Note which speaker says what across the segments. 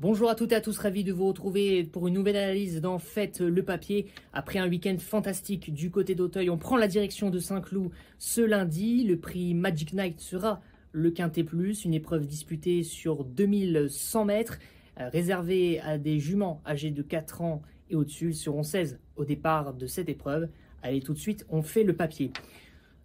Speaker 1: Bonjour à toutes et à tous, ravi de vous retrouver pour une nouvelle analyse dans Faites le papier. Après un week-end fantastique du côté d'Auteuil, on prend la direction de Saint-Cloud ce lundi. Le prix Magic Night sera le Quintet Plus, une épreuve disputée sur 2100 mètres, réservée à des juments âgés de 4 ans et au-dessus. Ils seront 16 au départ de cette épreuve. Allez, tout de suite, on fait le papier.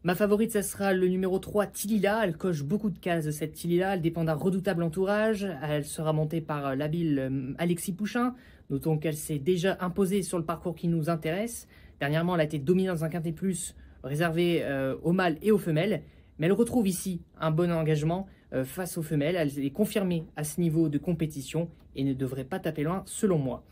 Speaker 1: Ma favorite, ça sera le numéro 3, Tilila. Elle coche beaucoup de cases, cette Tilila. Elle dépend d'un redoutable entourage. Elle sera montée par l'habile Alexis Pouchin. Notons qu'elle s'est déjà imposée sur le parcours qui nous intéresse. Dernièrement, elle a été dominée dans un Quintet Plus réservé aux mâles et aux femelles. Mais elle retrouve ici un bon engagement face aux femelles. Elle est confirmée à ce niveau de compétition et ne devrait pas taper loin, selon moi.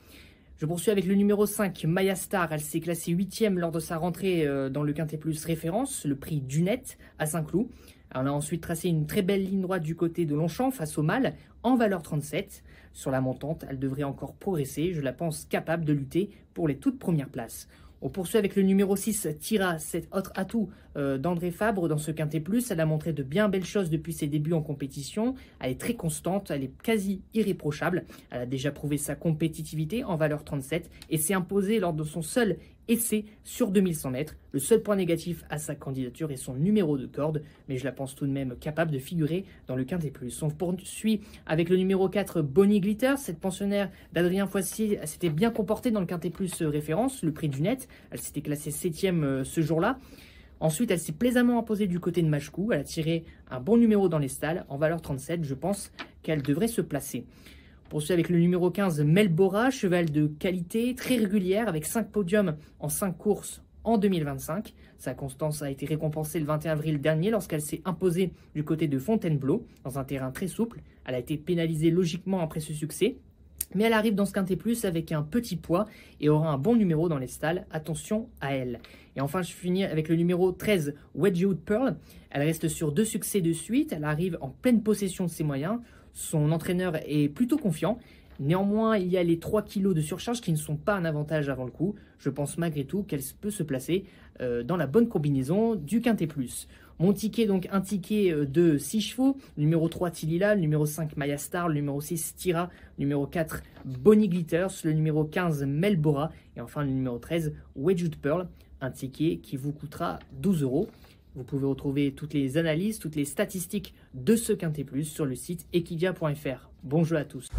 Speaker 1: Je poursuis avec le numéro 5, Maya Star. Elle s'est classée 8e lors de sa rentrée dans le Quintet Plus référence, le prix Dunette à Saint-Cloud. Elle a ensuite tracé une très belle ligne droite du côté de Longchamp face au mâle en valeur 37. Sur la montante, elle devrait encore progresser. Je la pense capable de lutter pour les toutes premières places. On poursuit avec le numéro 6, Tira, cet autre atout d'André Fabre dans ce Quintet Plus. Elle a montré de bien belles choses depuis ses débuts en compétition. Elle est très constante, elle est quasi irréprochable. Elle a déjà prouvé sa compétitivité en valeur 37 et s'est imposée lors de son seul essai sur 2100 mètres. Le seul point négatif à sa candidature est son numéro de corde, mais je la pense tout de même capable de figurer dans le Quintet Plus. On poursuit avec le numéro 4, Bonnie Glitter. Cette pensionnaire d'Adrien Foissier s'était bien comportée dans le Quintet Plus référence, le prix du net. Elle s'était classée 7e ce jour-là. Ensuite, elle s'est plaisamment imposée du côté de Machecou. Elle a tiré un bon numéro dans les stalles. En valeur 37, je pense qu'elle devrait se placer. On poursuit avec le numéro 15, Melbora, cheval de qualité, très régulière, avec 5 podiums en 5 courses en 2025. Sa constance a été récompensée le 21 avril dernier lorsqu'elle s'est imposée du côté de Fontainebleau, dans un terrain très souple. Elle a été pénalisée logiquement après ce succès. Mais elle arrive dans ce Quintet Plus avec un petit poids et aura un bon numéro dans les stalles. Attention à elle. Et enfin, je finis avec le numéro 13, Wedgwood Pearl. Elle reste sur 2 succès de suite. Elle arrive en pleine possession de ses moyens. Son entraîneur est plutôt confiant. Néanmoins, il y a les 3 kilos de surcharge qui ne sont pas un avantage avant le coup. Je pense malgré tout qu'elle peut se placer dans la bonne combinaison du Quintet Plus. Mon ticket, donc un ticket de 6 chevaux, le numéro 3 Tilila, le numéro 5 Maya Star, le numéro 6 Tira, le numéro 4 Bonnie Glitters, le numéro 15 Melbora et enfin le numéro 13 Wedgwood Pearl. Un ticket qui vous coûtera 12 €. Vous pouvez retrouver toutes les analyses, toutes les statistiques de ce Quintet Plus sur le site equidia.fr. Bon jeu à tous.